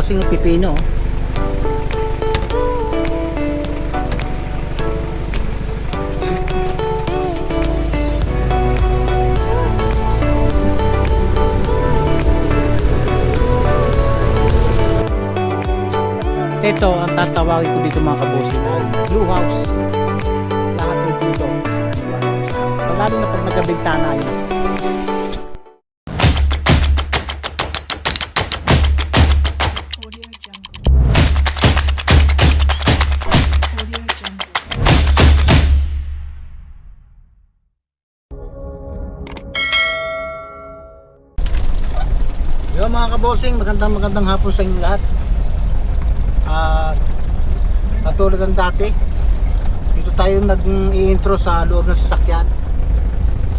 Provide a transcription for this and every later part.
bossing ng pipino. Ito ang tatawagin ko dito mga kabossing ay blue house. Lahat ay dito. Lalo na pag nagabintana yun. Yo mga kabossing, magandang hapon sa inyo lahat. At katulad ng dati, dito tayo nag-i-intro sa loob ng sasakyan.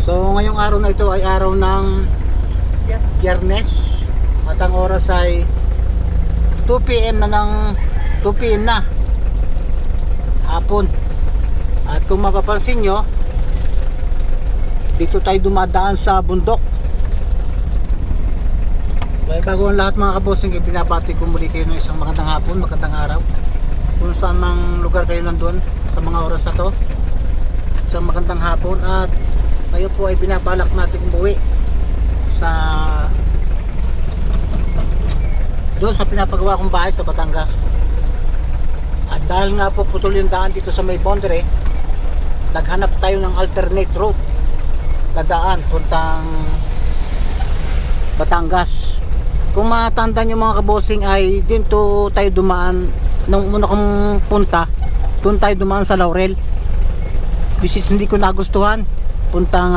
So ngayong araw na ito ay araw ng Biyernes at ang oras ay 2 PM na hapon. At kung mapapansin nyo, dito tayo dumadaan sa bundok. Kaya bago ang lahat mga kabossing, binabati ko muli kayo ng isang magandang hapon, magandang araw. Kung saan mang lugar kayo nandun sa mga oras na to, isang magandang hapon. At ngayon po ay binabalak natin umuwi doon sa pinapagawa kong bahay sa Batangas. At dahil nga po putol yung daan dito sa may boundary, naghanap tayo ng alternate route na daan puntang Batangas. Kung matanda nyo mga kabossing ay dito tayo dumaan nung una kong punta, doon tayo dumaan sa Laurel. Bisis hindi ko nagustuhan puntang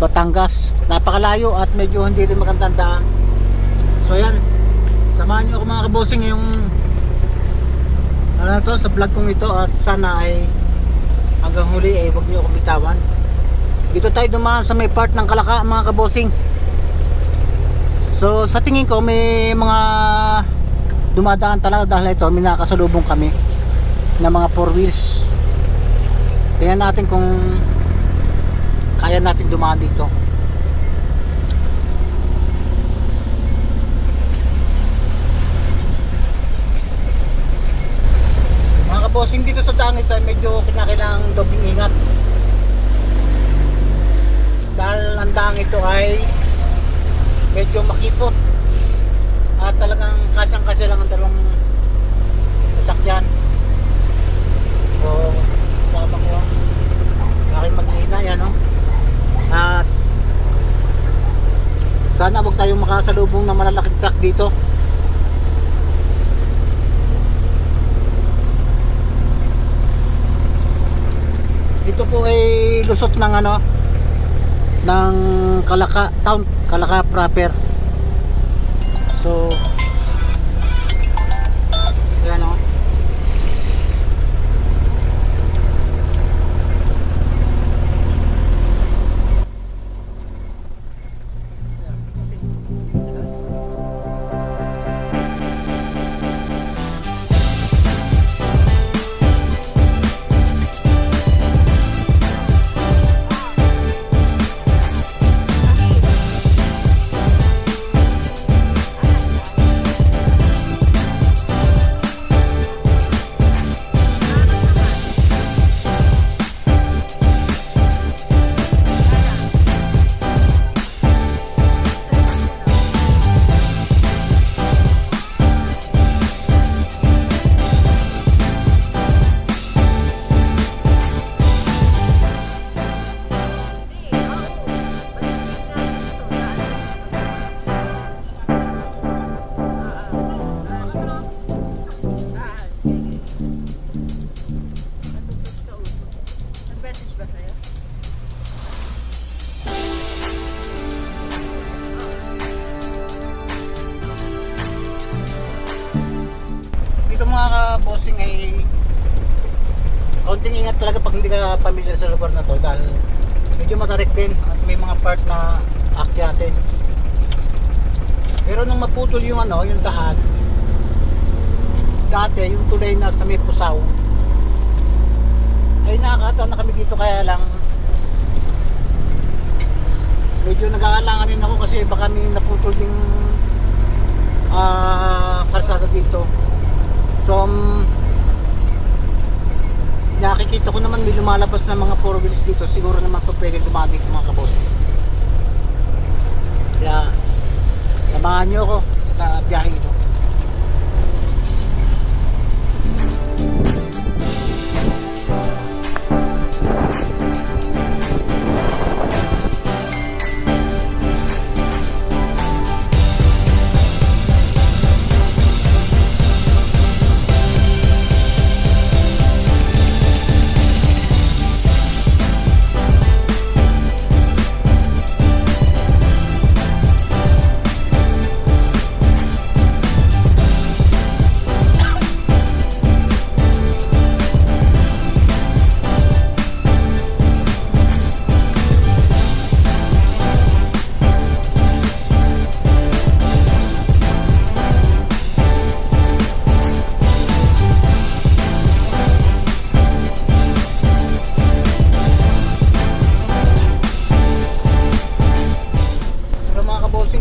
Batangas, napakalayo at medyo hindi rin magandang daan. So yan, samahan nyo ako mga kabossing yung sa vlog kong ito, at sana ay hanggang huli ay huwag nyo akong bitawan. Dito tayo dumaan sa may part ng Kalaka mga kabossing. So sa tingin ko may mga dumadaan talaga dahil ito may nakasalubong kami na mga 4 wheels. Tingnan natin kung kaya natin dumaan dito. Mga kabossing, dito sa daan ito ay medyo kinakailangang dobling ingat dahil ang daan ito ay medyo makipot at talagang kasyang-kasya lang ang dalawang sasakyan. So tama ko aking mag-ihina yan, no? At sana huwag tayong makasalubong na malalaking truck dito. Ito po ay lusot ng ng Kalaka town, Kalaka proper. So ayan o. Mga bossing ay kaunting ingat talaga pag hindi ka familiar sa lugar na to dahil medyo matarik din at may mga part na akyatin. Pero nung maputol yung yung daan dati, yung tulay na sa may Pusaw, ay nakakata na kami dito, kaya lang medyo nag-aalanganin ako kasi baka may naputol ding kalsada dito. So nakikita ko naman may lumalabas na mga four wheels dito. Siguro naman pa pwede dumaan dito mga kaboss. Kaya samahan nyo ako sa biyahe ito.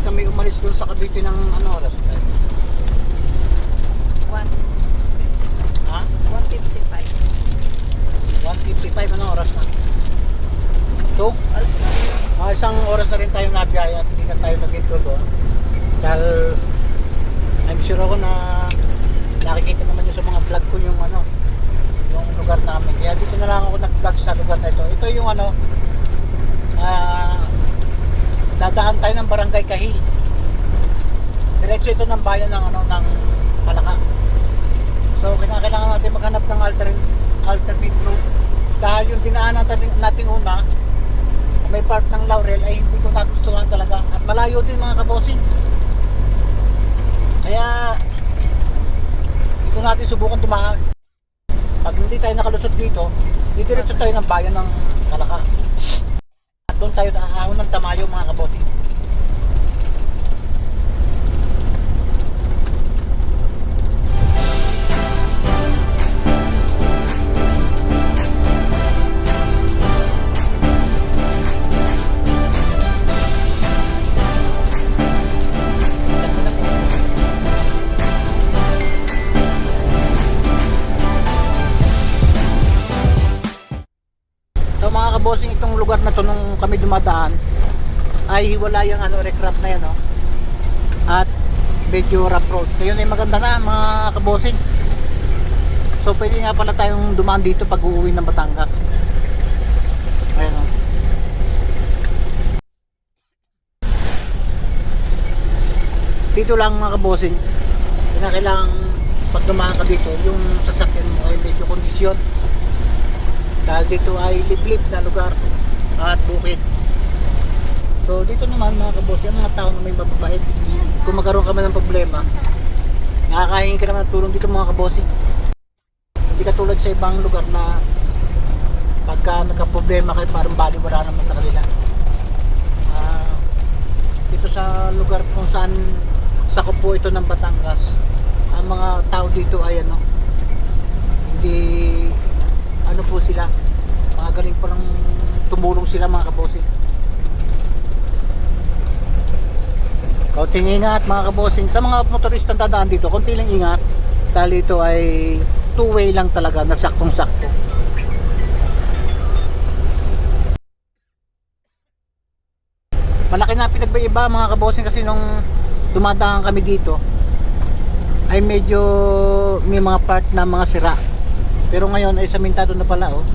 Kami umalis doon sa Cavite ng ano oras? 155. Ha? 155. 1:55 ano oras na? So, Alas na. isang oras na rin tayo nabiyaya at hindi na tayo nag-intro doon. Dahil I'm sure ako na nakikita naman yun sa mga vlog ko yung ano, yung lugar namin. Kaya dito na lang ako nag-vlog sa lugar na ito. Ito yung ano, dadaan tayo ng Barangay Kahil. Diretso ito ng bayan ng ano ng Palaka. So kailangan natin maghanap ng alternate route dahil yung dinaanan natin una may part ng Laurel ay hindi ko nagustuhan talaga at malayo din mga kabosing. Kaya ito natin subukan dumaan. Pag hindi tayo nakalusot dito, didiretso tayo ng bayan ng Palaka. Doon tayo ahon ng Tamayo mga kabosing. So mga kabosing, itong lugar na to nung kami dumadaan ay wala yung ano recraft na yan, no? At medyo rough road. Ngayon ay maganda na mga kabosing. So pwede nga pala tayong dumaan dito pag uuwi ng Batangas. Ayan, no? Dito lang mga kabosing, kailangan pag dumaan ka dito yung sasakyan mo ay medyo kondisyon. Dahil dito ay liblib na lugar at bukid. So dito naman mga kabosing, yung mga tao na may mababait, kung magkaroon kami ng problema, nakakahingi ka naman ng tulong dito mga kabosing. Hindi katulad sa ibang lugar na pagka nagka-problema kayo parang bali wala naman sa kanila. Dito sa lugar kung saan sakop po ito ng Batangas, ang mga tao dito ay ano, hindi ano po sila, mga galing parang tumulong sila mga kabosing. Kaunting ingat mga kabosing sa mga motoristang dadaan dito, konti lang ingat dahil ito ay two-way lang talaga na saktong sakto. Malaki na pinagbayba mga kabosing kasi nung dumadaan kami dito ay medyo may mga part na mga sira. Pero ngayon ay samintado na pala, oh.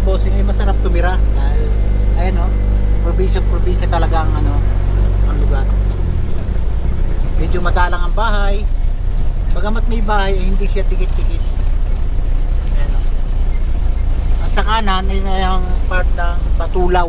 Kabosing ay masarap tumira dahil ayan, oh, probinsya talaga ang ano, ang lugar. Medyo madalang ang bahay. Bagamat may bahay ay hindi siya tikit-tikit. Ayan, oh. At sa kanan ay yung part ng Patulaw.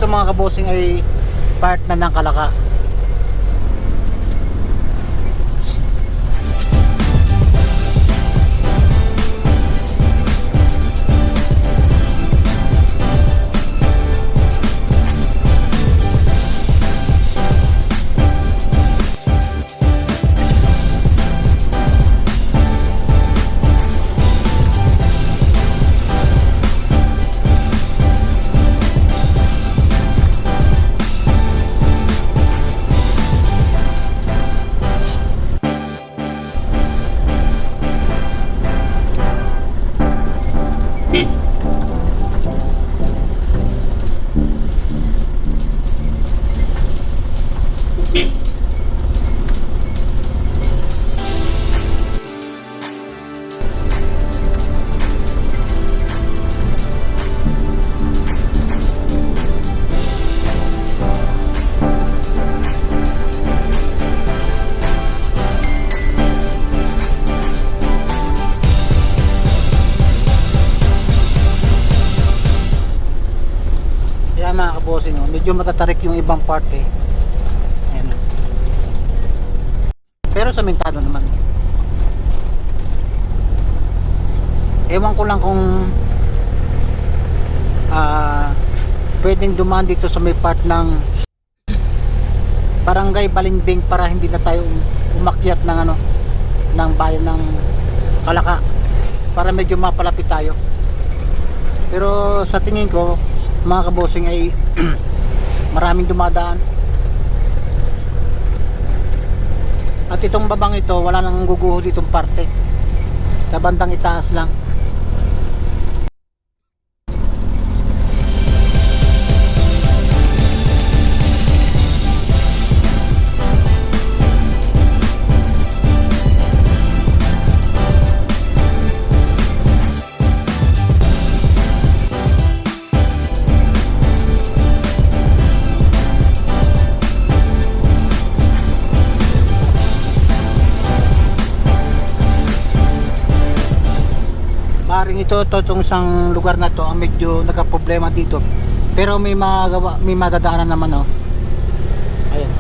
mga kabosing ay part na ng Kalaka. Kaya mga kabosing, medyo matatarik yung ibang part eh. Ayan. Pero samentado naman. Ewan ko lang kung pwedeng dumaan dito sa may part ng Barangay Balimbing para hindi na tayo umakyat ng ng bayan ng Kalaka, para medyo mapalapit tayo. Pero sa tingin ko mga kabosing ay maraming dumadaan, at itong babang ito wala nang guguho ditong parte, sa bandang itaas lang. Maring itong isang lugar na to ang medyo nagka-problema dito, pero may madadaanan naman Ayan.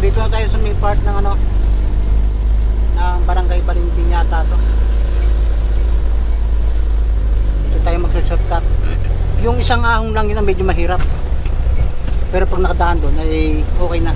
Dito na tayo sa may part ng ng Barangay Balimbing yata to. Dito tayo mag-shortcut. Yung isang ahong lang yun ang medyo mahirap, pero pag nakadaan doon ay okay na.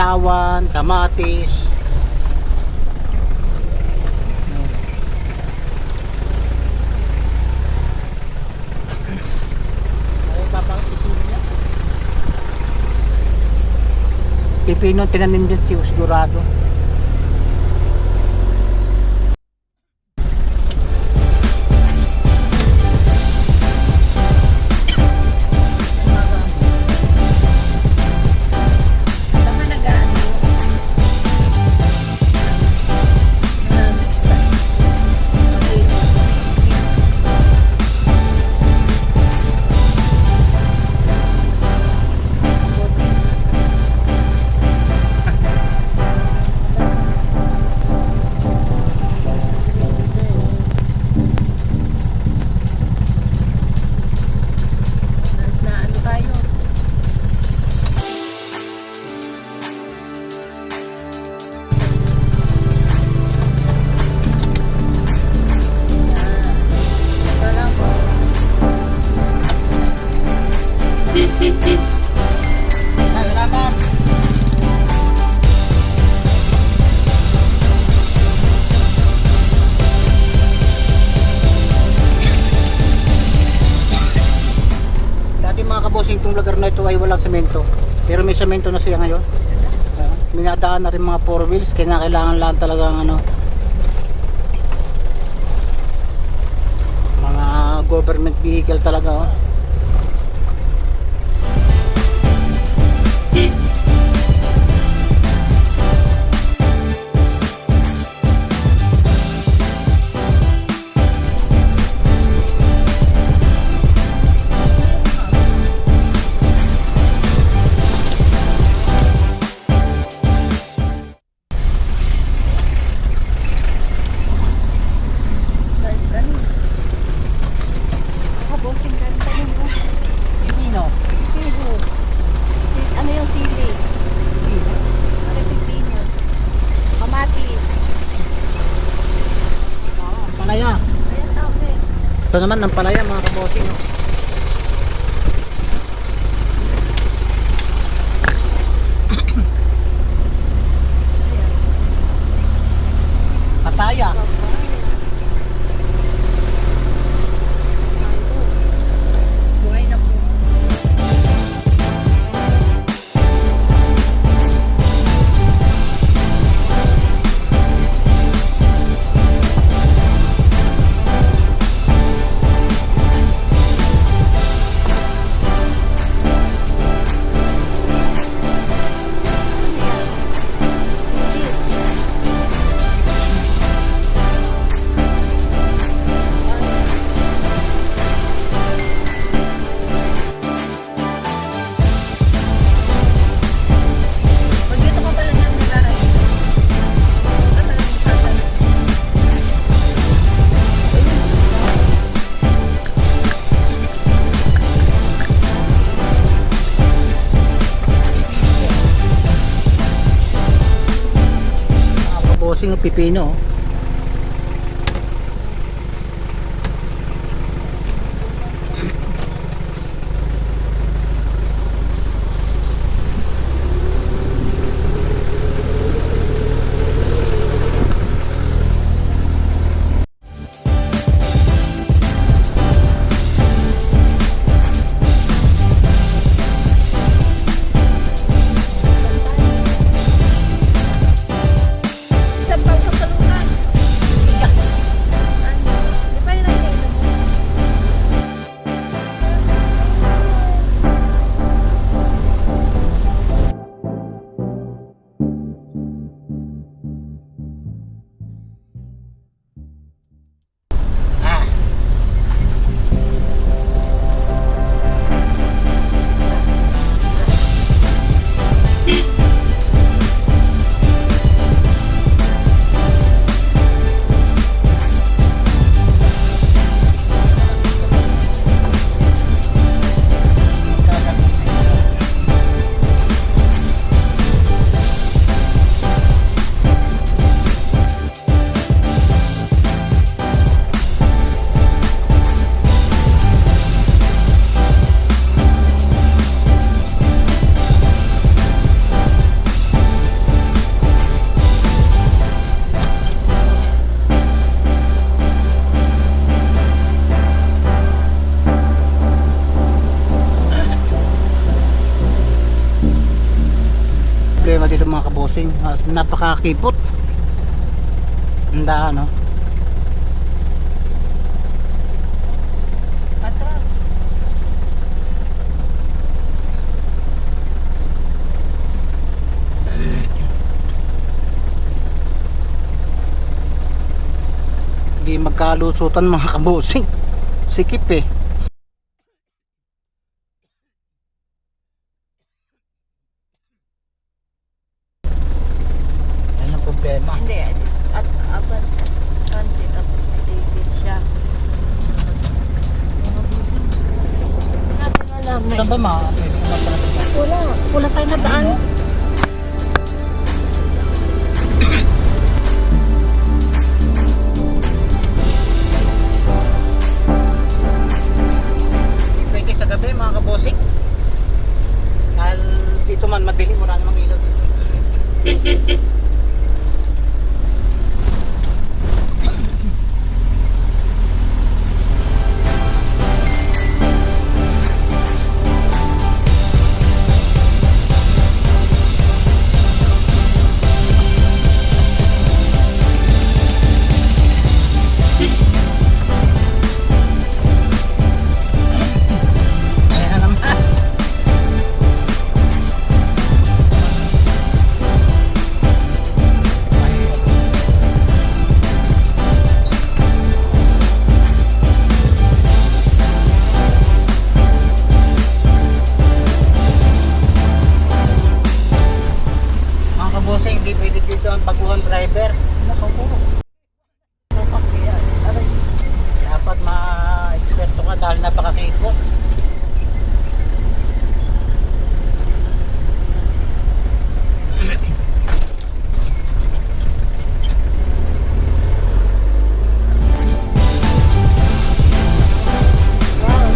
bawang, kamatis. Pipino tinanim din sigurado. Baka nag-ano. Na ano tayo? Ito lang po. Salamat. Dati mga kabosing, itong lugar na ito ay walang semento. Pero may semento na siya ngayon. Minadaan na rin mga 4 wheels, kaya kailangan lang talagang ano, mga government vehicle talaga. Oh. Ganun. Bossing ganda yun. Pipino. Sibo. Ano yung sili? Ano pipino? Kamatis. Palaya. Ayan tawag eh. Ito naman ng palaya mga kabosing. Oh. Papaya. Buhay na po. Pag dito ka pala ng nilaran. Ito talagang tatalo. Mga kabosing, oh, pipino. Oh. Sabaw sa salukan. dito mga kabosing. Napakakipot. Ang daan, no? Atras. Hindi magkalusutan mga kabosing. Sikip eh. Yan ang problema. Hindi, at abad konti tapos titipid siya. Mga busing. Hindi natin alam. Saan ba pwede ko matalaga? Wala tayo na daan. Pwede sa gabi mga kabosing. Dahil dito man madilim, wala namang ilaw dito. Ayan na naman. Mga kabosing, hindi pwede dito ang baguhan driver. Nako po. Sasakyan. Aray. Dapat ma-eksperto ka dahil napakakipot. Wow.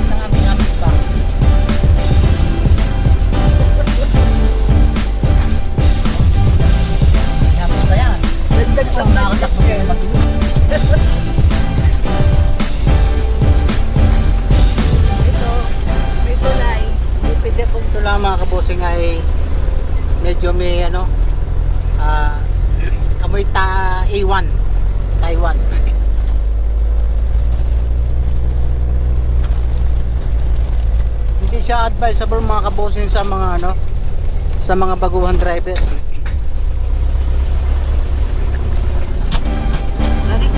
Ang aming-amis pa. Amis pa yan. Dagdag sa Ang nakatakbo kayo mabilis. May tulay. May pwede pong Ito lang mga kabosing ay medyo may kamoy A1 Taiwan. Hindi siya advisable mga kabosing sa mga sa mga baguhan driver. Aray.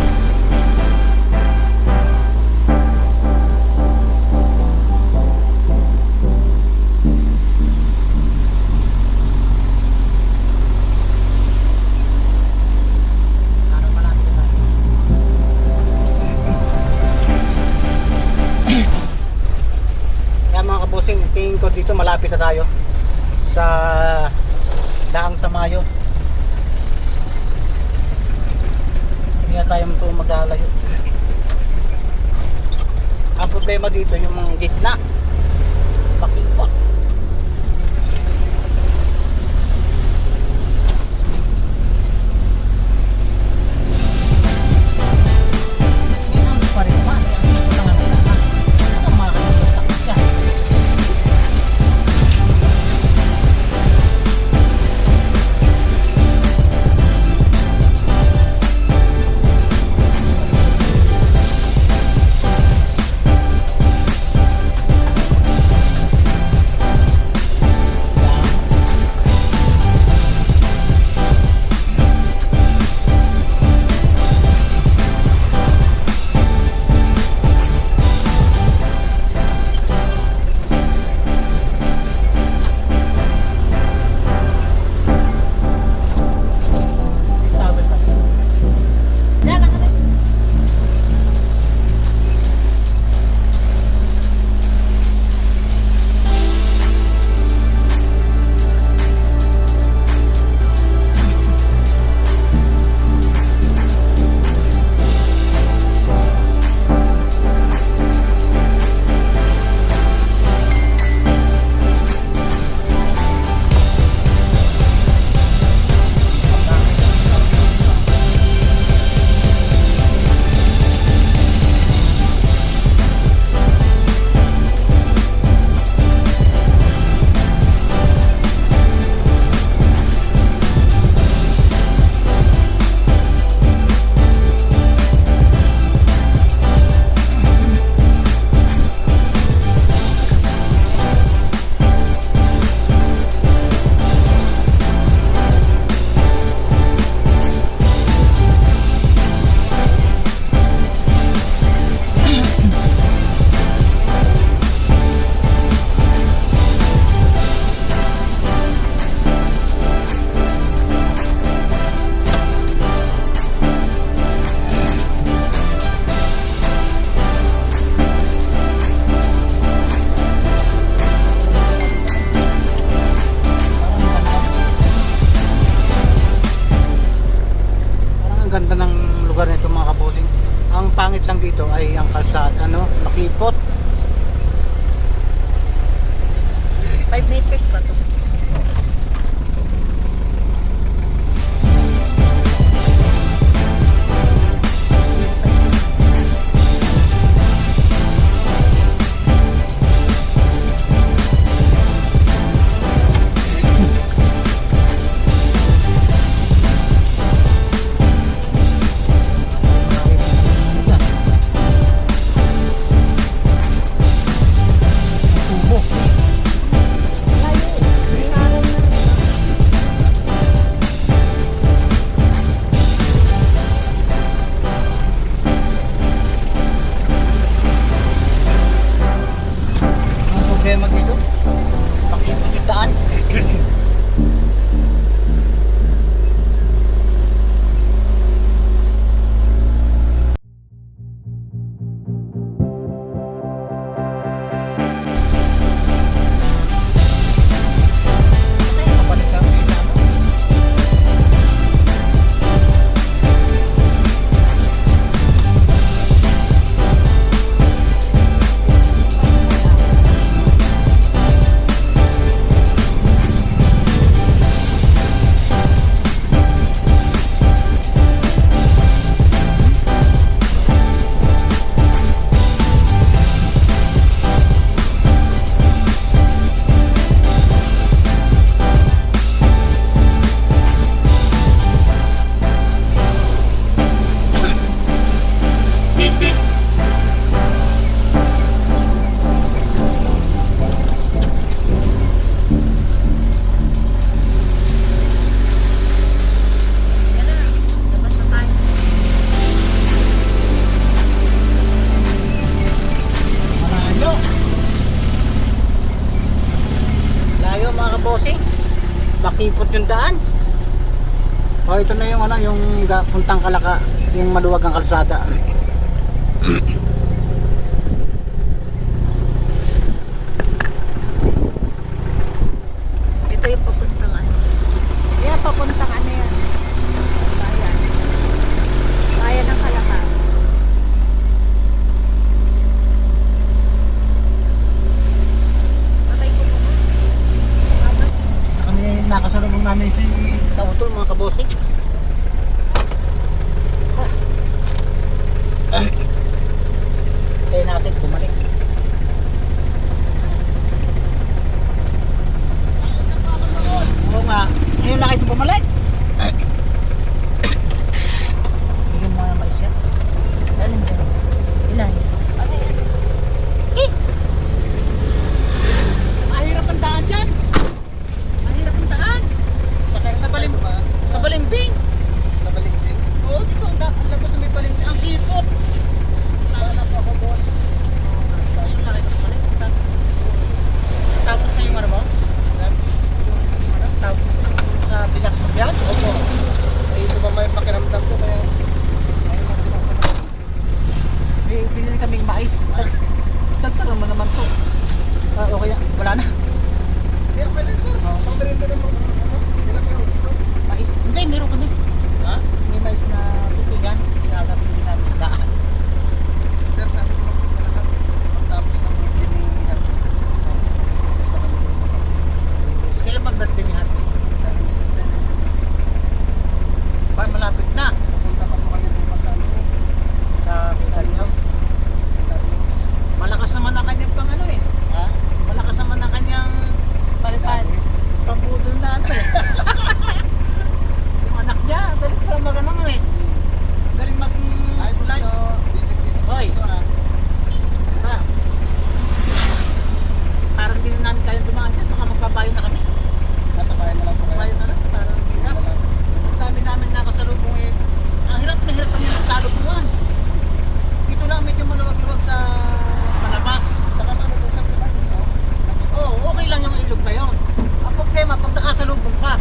Ano malapit na. Kaya mga kabosing, tingin ko dito malapit na tayo sa Daang Tamayo. Hindi na tayo maglalayo. Ang problema dito yung mga gitna. Pakipak. Minang pa rin man. Dito lang ang daan. Ano mga kalimutan ka? makipot yung daan. O ito na yung ano, yung puntang Kalaka, yung maluwag ang kalsada. Ito yung papuntang ano. Yeah, papuntang ano yan. Bayan. Bayan ng Kalaka. Patay ko po. Kami nakasalubong namin si Kauto, mga kabosing. Kaya natin bumalik. Oo nga, ngayon lang ito bumalik. Bigyan mo nga naman siya. Alin dyan? Ilan? Ano yan? Mahirap ang daan dyan. Mahirap ang daan. Sa balimbing. Sa balimbing? Oo, dito ang daan. Ang labas na may balimbing. Ang kipot. Sana po ako doon. Ayun lang ito bumalik. Tapos na yung ano mo? Tapos sa Pilas Magbiag? Opo. Ay, isa ba may pakiramdam ko kaya ayun lang din ako. May binili kaming mais. Dagdagan mo naman to. Okay, wala na. Hindi, okay na sir. Pang-merenda naman. Hindi lang kayo dito. Mais? Hindi, meron kami. Ha? May mais na tutigan. Pinagapili namin sa daan. Sir, sabi ko lang po talaga. Pagtapos ng birthday ni Happy. Tapos na kami doon sa pag-birthday. Kailan mag-birthday ni Happy? Sa malapit na. Pupunta pa po kami doon sa amin eh. Sa Pisari House. Malakas naman ang kanyang pang ano eh. Ha? Malakas naman ang kanyang Palipad. pambudol na ito eh. Yung anak niya, galing pala mag-anong eh. Galing mag-live. Hoy! Tara. Parang hindi na namin kaya dumaan dyan. Baka magbabayo na kami. Nasa bayan na lang po kayo. Bayan na lang. Parang hirap. Ang dami namin nakasalubong eh. Ang hirap na hirap kami nakasalubungan. Dito lang medyo maluwag-luwag sa palabas. Tsaka ano doon sa pilat? Oo, okay lang yung ilog na yun. Ang problema, pag nakasalubong ka,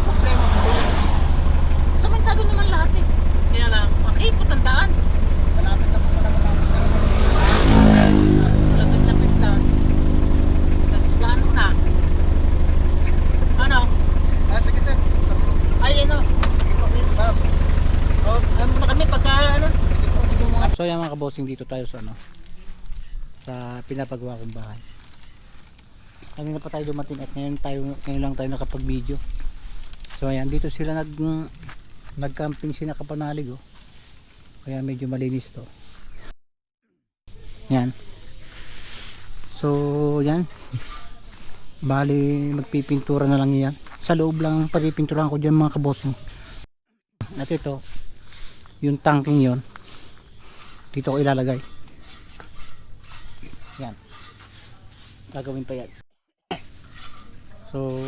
problema mo doon. Samantado naman lahat eh. Kaya lang, makipot ang daan. Malapit na po pala naman sa lapit-lapit na. Gaano na? Ano? Sige sir. Ay ano? Sige po. Ano na kami pagka ano? Sige po. So yan mga kabosing, dito tayo sa ano, sa pinapagawa kong bahay. Kanina pa tayo dumating at ngayon lang tayo nakapag-video. So ayan, dito sila nag-camping sila Kapanalig oh. Kaya medyo malinis to. Yan. So yan. Bali magpipintura na lang yan. Sa loob lang pagpipinturahan ko dyan mga kabosing. At ito, yung tanking yon, dito ko ilalagay. Yan. Gagawin pa yan. So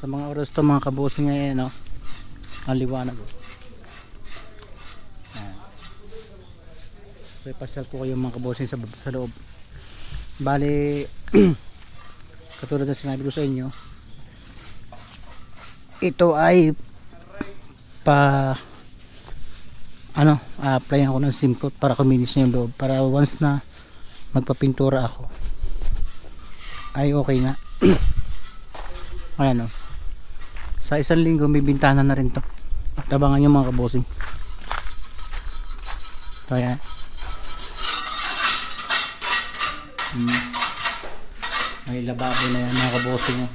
sa mga oras to mga kabosing ngayon no, ang liwanag oh. Yan. So ipasyal po kayo mga kabosing sa loob. Bali katulad na sinabi ko sa inyo, ito ay applyan ko ng SIM code para kuminis na yung loob, para once na magpapintura ako ay okay na. Ayan o, sa isang linggo may bintana na rin to. Tabangan nyo mga kabosing. So ayan. May lababo na yan mga kabosing.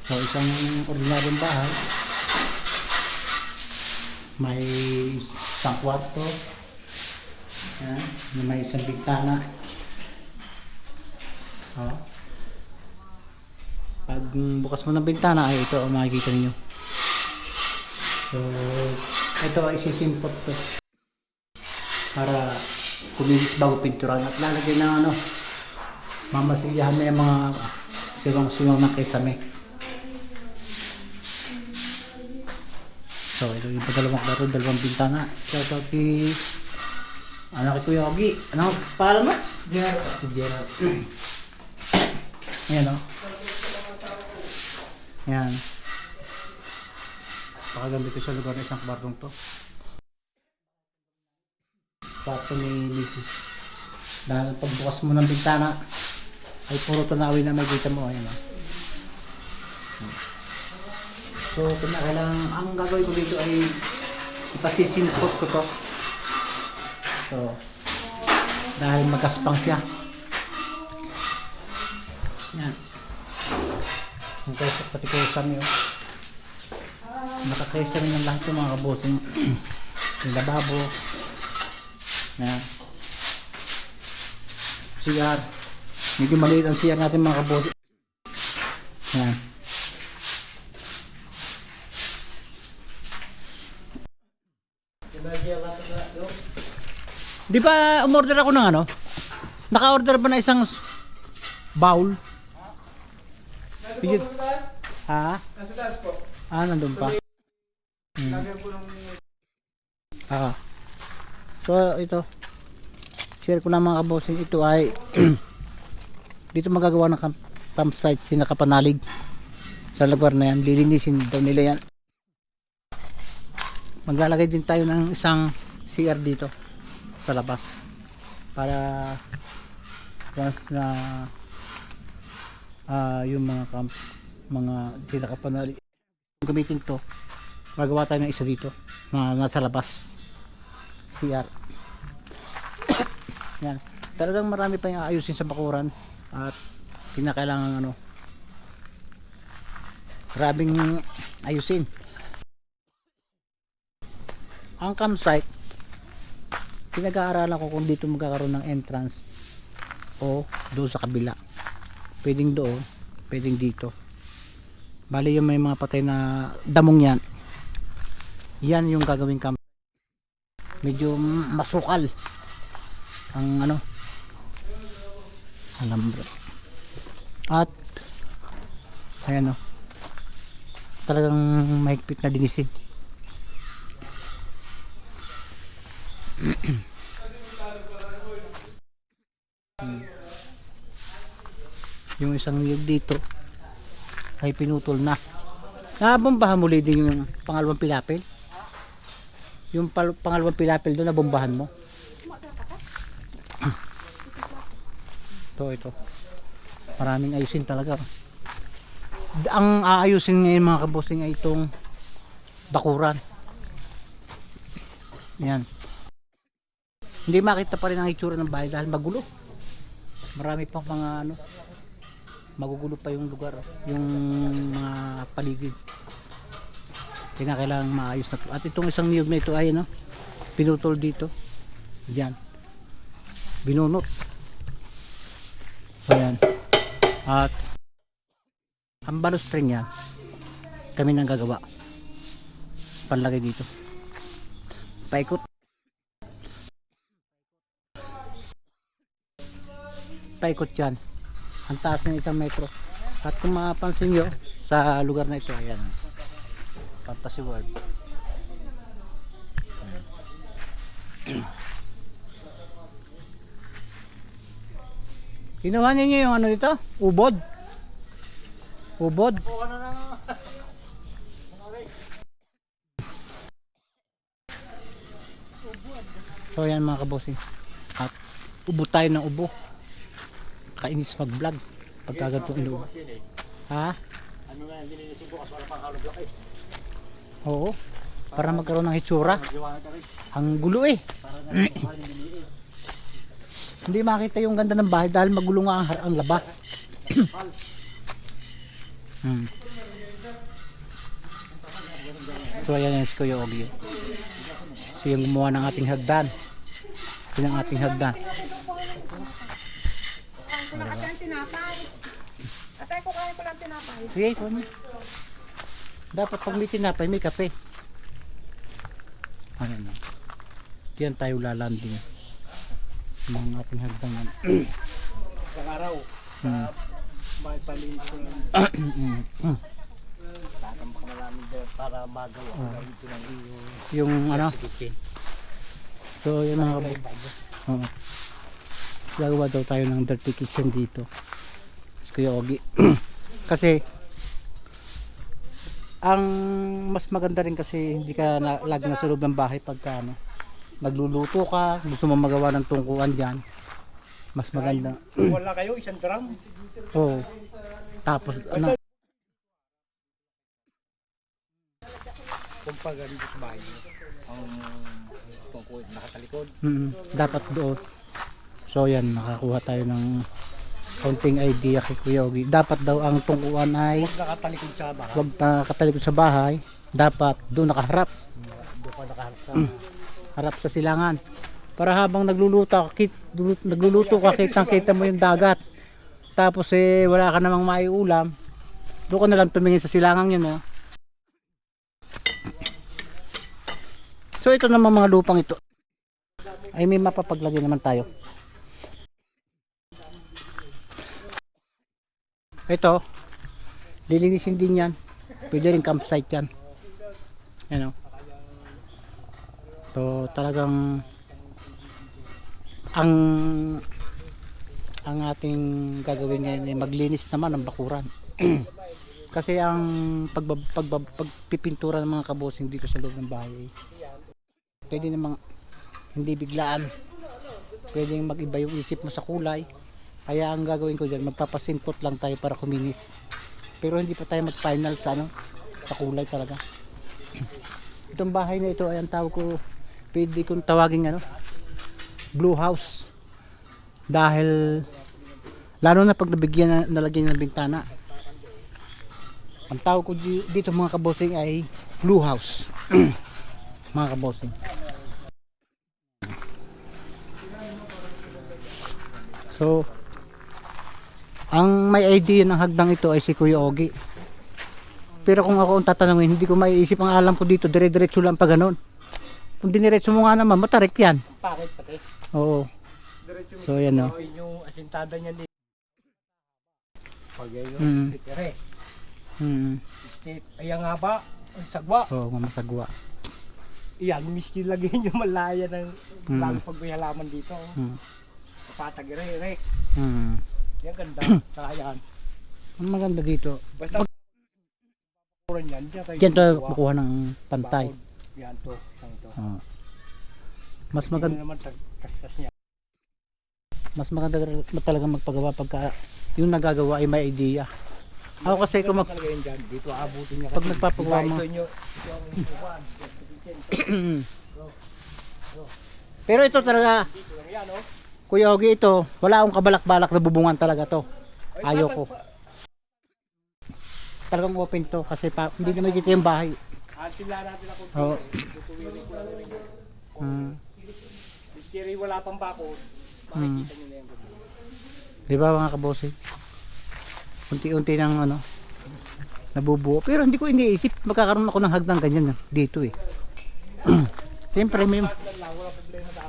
So isang ordinaryong bahay, may isang kwarto, yan, may isang bintana. Pag bukas mo ng bintana ay ito ang makikita niyo. So ito ay isisimpot to para kuminis bago pinturan at lalagay ng ano, mamasiyahan na yung mga siwang-siwang na kesame. So ito yung dalawang kwarto, dalawang bintana. So ito kay anak ko Kuya Ogi. Ano pangalan mo? Si Gerald. Ayan o. Ayan. Pakaganda ito sa lugar na isang kwartong to. Kwarto ni Mrs. Dahil pagbukas mo ng bintana ay puro tanawin na may kita mo. Ayan o. So kailangan ang gagawin ko dito ay ipasisimpot ko to. So dahil magaspang siya. Yan. Yung kaisa patikusan nyo. Nakakaya siya rin ng lahat yung mga kabosing. Yung lababo. Yan. CR. Medyo maliit ang CR natin mga kabosing. Yan. Di ba umorder ako ng ano? Naka-order ba na isang bowl? Bigyan. Ha? Nasa taas po. Nandun pa. Lagyan po ng... So ito. Share ko na mga kabosing. Ito ay dito magagawa ng campsite si nakapanalig sa lugar na yan. Lilinisin daw nila yan. Maglalagay din tayo ng isang CR dito sa labas para once na yung mga camp, mga tinakapanali gamitin to, magawa tayo ng isa dito na nasa labas CR. Yan, talagang marami pa yung ayusin sa bakuran at kinakailangan ano, grabing ayusin. Ang campsite pinag-aaralan ko kung dito magkakaroon ng entrance o doon sa kabila. Pwedeng doon, pwedeng dito. Bali yung may mga patay na damong yan. Yan yung gagawing camp. Medyo masukal ang ano, alambre. At ayan o. Talagang mahigpit na dinisin. Yung isang niyog dito ay pinutol na. Nabombahan mo din yung pangalawang pilapil. Yung pangalawang pilapil doon nabombahan mo. Ito. Maraming ayusin talaga. Ang aayusin ngayon mga kabosing ay itong bakuran. Yan. Hindi makita pa rin ang itsura ng bahay dahil magulo. Marami pang mga ano, magugulo pa yung lugar, yung mga paligid. Kailangan maayos na to. At itong isang niyog na ito ay ano, pinutol dito. Diyan. Binunot. Ayan. At ang balustring niya kami nang gagawa. Panlagay dito. Paikot. Paikot yan. Ang taas ng 1 metro. At kung mapapansin nyo sa lugar na ito, ayan, Fantasy World. Kinuha niyo yung ano dito? Ubod. So yan mga kabosing. At ubo tayo ng ubo. Kainis mag vlog pagka ganito inuubo. Ha? Ano nga yung dininisin bukas wala pang halog eh. Oo. Para magkaroon ng hitsura. Ang gulo eh. Hindi makita yung ganda ng bahay dahil magulo nga ang labas. So ayan yung si Kuya Ogyo. So yung gumawa ng ating hagdan. Yun ang ating hagdan. Kunin ko lang tinapay. Atay ko kain ko lang tinapay. Sige, kunin. Dapat pag may tinapay, may kape. Ayan na. Diyan tayo lalanding. Mga ating hagdan. Sa araw. May palinis ko lang. Tatambak na namin dyan para magawa. Yung ano. So yung mga Gagawa daw tayo ng dirty kitchen dito. Si Kuya Ogie. Kasi ang mas maganda rin kasi hindi ka lagi nasa loob ng bahay pagka ano, nagluluto ka, gusto mo magawa ng tungkuan diyan. Mas maganda. Wala kayo, isang drum. Oo. Tapos ano, Kung pag ganito sa bahay niyo, ang tungkol nakatalikod. dapat doon. So yan, nakakuha tayo ng konting idea kay Kuya Ogie. Dapat daw ang tungkuan ay Huwag nakatalikod sa bahay. wag nakatalikod sa bahay, dapat doon nakaharap, Doon ka nakaharap sa harap sa silangan. Para habang nagluluto ka, kitang-kita mo yung dagat. Tapos wala ka namang maiulam, doon ka na lang tumingin sa silangan yun, oh. So ito naman mga lupang ito ay may mapapaglagay naman tayo. Ito, lilinisin din yan. Pwede rin campsite yan. Yan, oh. So talagang ang ating gagawin ngayon ay maglinis naman ng bakuran. Kasi ang pagpipintura ng mga kabosing dito sa loob ng bahay, pwede namang hindi biglaan, pwedeng mag-iba yung isip mo sa kulay. Kaya ang gagawin ko dyan, magpapasimpot lang tayo para kuminis, pero hindi pa tayo mag-final sa ano, sa kulay talaga. Itong bahay na ito ay ang tawag ko, pwede kong tawagin ano, blue house, dahil lalo na pag nalagyan ng bintana. Ang tawag ko dito mga kabosing ay blue house. Mga kabosing, so ang may idea ng hagdang ito ay si Kuya Ogie. Pero kung ako ang tatanungin, hindi ko maiisip. Ang alam ko dito, dire-diretso lang pa ganun. Kung diniretso mo nga naman, matarik yan. pangit pati. Oo. Diretso mo. So yan, no. Yung asintada niya dito. Pag yun, Mm. tikere. Step, ayan nga ba? Ang sagwa. Oo, mamasagwa. Iyan, miski lagyan nyo malaya ng Mm. lalo pag may halaman dito. Patagire-re. Yan ganda. Saka yan. Ang maganda dito, Basta kuran yan. diyan tayo kukuha ng pantay. Yan to. Yan to. Oo. Mas Hindi maganda, naman tastas niya. mas maganda talaga magpagawa pagka yung nagagawa ay may idea. Ako kasi kung Talaga yun dyan. Dito aabutin niya. pag kasi. nagpapagawa mo, Ito ang inuwan. pero ito talaga, Dito lang yan, oh. Kuya Ogie, ito wala akong kabalak-balak na bubungan talaga to. Ayoko. Talagang open to kasi hindi na makikita yung bahay. Sila natin ako. Oo. Tutuwirin ko lang rin yan. Miski wala pang bakod. Makikita nyo na yan. Di ba mga kabosing? Unti-unti nang ano, nabubuo. Pero hindi ko iniisip magkakaroon ako ng hagdan ganyan dito eh. Siyempre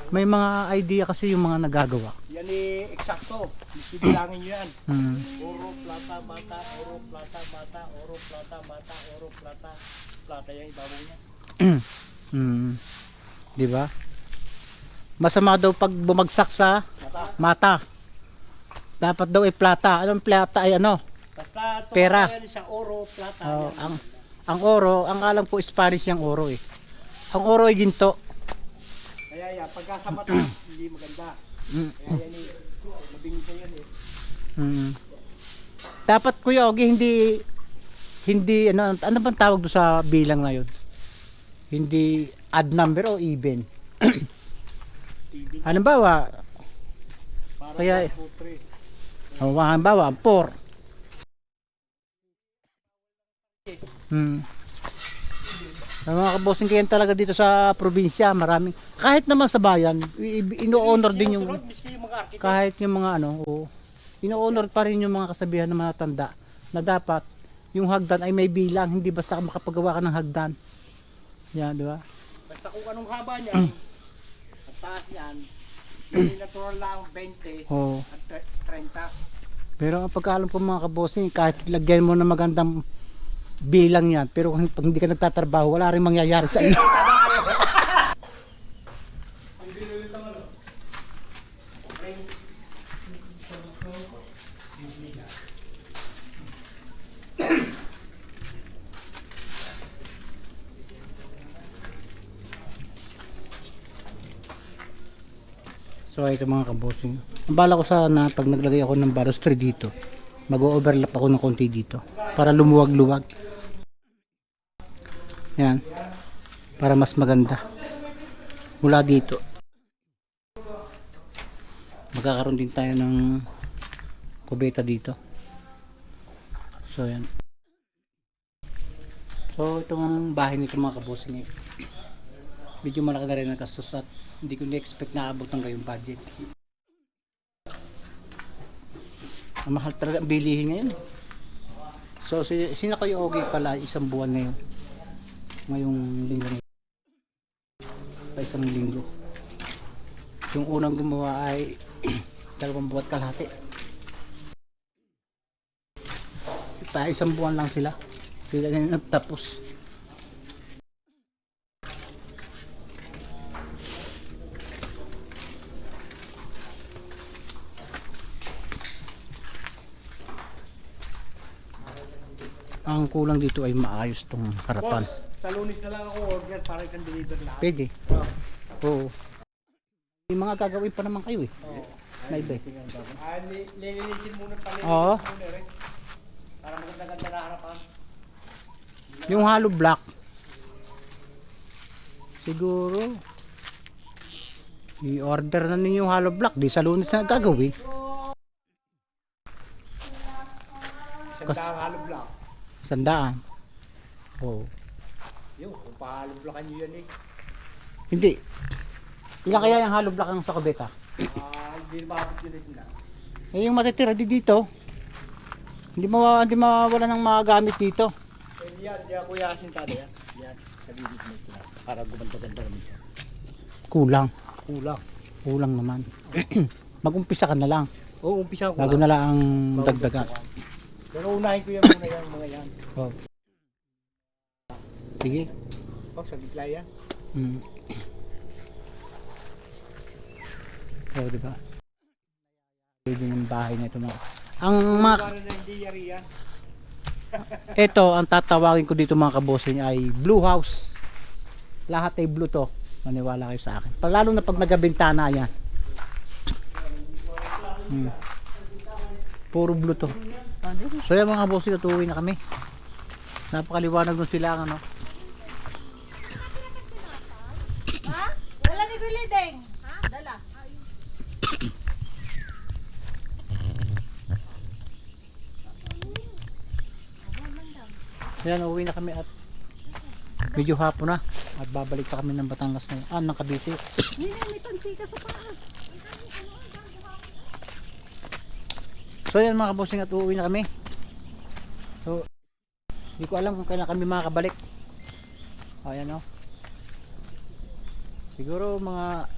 may mga idea kasi yung mga nagagawa. Yan eh, eksakto. Miski bilangin nyo yan. Hmm. Oro, plata, mata, oro, plata, mata, oro, plata, mata, oro, plata. Plata yung ibabaw niya. Di ba? Masama daw pag bumagsak sa mata. Dapat daw ay plata. Anong plata ay ano? Basta Pera. yan sa oro, plata. Oh, yan. ang oro, ang alam ko Spanish yung oro eh. Ang oro ay ginto. Kaya yan, pagka sa mata, hindi maganda. Kaya yan eh, mabingin sa yan eh. Dapat Kuya Ogie, hindi ano bang tawag do sa bilang na yun? Hindi odd number o even. TV. Halimbawa, Para kaya- sa putre. halimbawa 4. Sa mga kabosing kayan talaga dito sa probinsya, maraming kahit naman sa bayan, ino-honor din yung Sunod, miski yung mga architect. kahit yung mga ano, ino-honor pa rin yung mga kasabihan ng mga tanda na dapat yung hagdan ay may bilang, hindi basta makapagawa ka ng hagdan. Yan, di ba? Basta kung anong haba niyan, at taas niyan, hindi natural lang 20 Oo. at 30. Pero ang pagkaalam ko mga kabosing, kahit lagyan mo na magandang bilang yan, pero kung pag hindi ka nagtatrabaho, wala rin mangyayari sa iyo. So ito mga kabosing. Ang bala ko sana pag naglagay ako ng balustrade dito, mag-overlap ako ng konti dito para lumuwag-luwag. Yan. Para mas maganda. Mula dito. Magkakaroon din tayo ng kubeta dito. So yan. So itong bahay nito mga kabosing, medyo malaki na rin ang gastos at hindi ko na-expect na abot ng gayong budget. Ang mahal talaga ang bilihin ngayon. So sina kayo okay pala isang buwan ngayon. Ngayong linggo na pa isang linggo. Yung unang gumawa ay 2 buwan kalahati. Pa isang buwan lang sila. Sila na nagtapos. Ang kulang dito ay maayos tong harapan. Sa Lunes na lang ako order para ikang deliver lahat. Pwede. Oh. Oo. May mga gagawin pa naman kayo eh. Oo. Na iba eh. Lilinisin muna pala. Oo. Para maganda-ganda na harapan. Yung hollow block. Siguro. I-order na ninyo yung hollow block. Di sa Lunes na gagawin. Sandang hollow block. 100. Oo. Yung, kung pa-hollow blockan nyo yan eh. Hindi. Ilan kaya yung hollow block ang sa kubeta? Hindi mabot yun eh sila. Eh yung matitira dito. Hindi mawawala ng mga gamit dito. Eh yan kuya asintado yan. Yan, sa gilid mo ito. Para gumanda-ganda naman siya. Kulang. Kulang Naman. Mag-umpisa ka na lang. Oo, umpisa ko Bago na lang ang dagdagan. Pero unahin ko yan muna yan, mga yan. Oh. Sige. Oh, sa gitla yan. Mm. So, diba? Pwede ng bahay na ito mga. Ang mga Para na hindi yari yan. ito, ang tatawagin ko dito mga kabosing ay blue house. Lahat ay blue to. Maniwala kayo sa akin. Lalo na pag nagabintana yan. Puro blue to. So yan mga kabosing, natuwi na kami. Napakaliwanag ng silangan, no? Ha? Wala ni Gulideng. Ha? Dala. Yan, uwi na kami at medyo hapon na. At babalik pa kami ng Batangas ngayon. Ng Cavite. May tansika sa paa. So yan mga kabosing, at uuwi na kami. So hindi ko alam kung kailan kami makakabalik. Ayan o. Siguro mga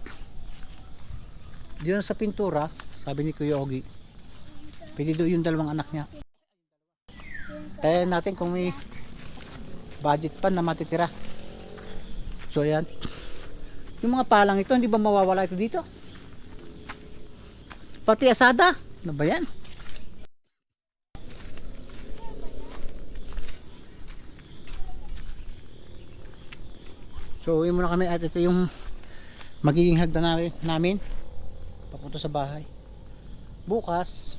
diyan sa pintura, sabi ni Kuya Ogi, pwede doon yung 2 anak niya. Kaya natin kung may budget pa na matitira. So ayan. Yung mga palang ito, hindi ba mawawala ito dito? Pati asada. Ano ba yan? So uwi muna kami at ito yung magiging hagdan namin papunta sa bahay. Bukas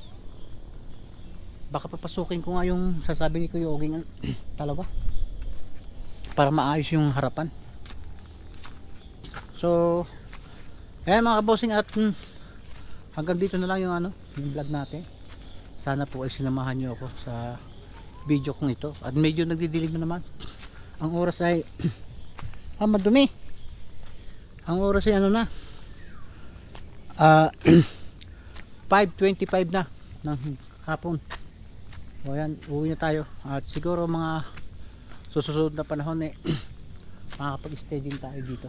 baka papasukin ko nga yung sasabi ni Kuya Oging talawa para maayos yung harapan. So ayan mga kabosing, at hanggang dito na lang yung yung vlog natin. Sana po ay sinamahan nyo ako sa video kong ito, at medyo nagdidilig na naman. Ang oras ay madumi. Ang oras ay na 5:25 na ng hapon. O yan, uwi na tayo. At siguro mga susunod na panahon makakapag-stay din tayo dito.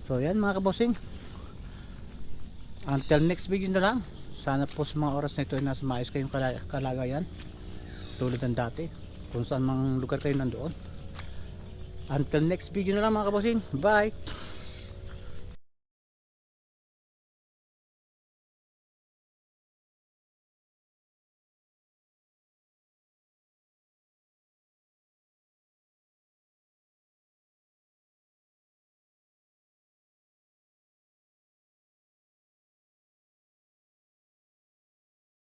So yan mga kabosing, until next video na lang. Sana po sa mga oras na ito ay nasa maayos kayong kalagayan tulad ng dati, kung saan mang lugar kayo nandoon. Until next video na lang mga kabosing. Bye!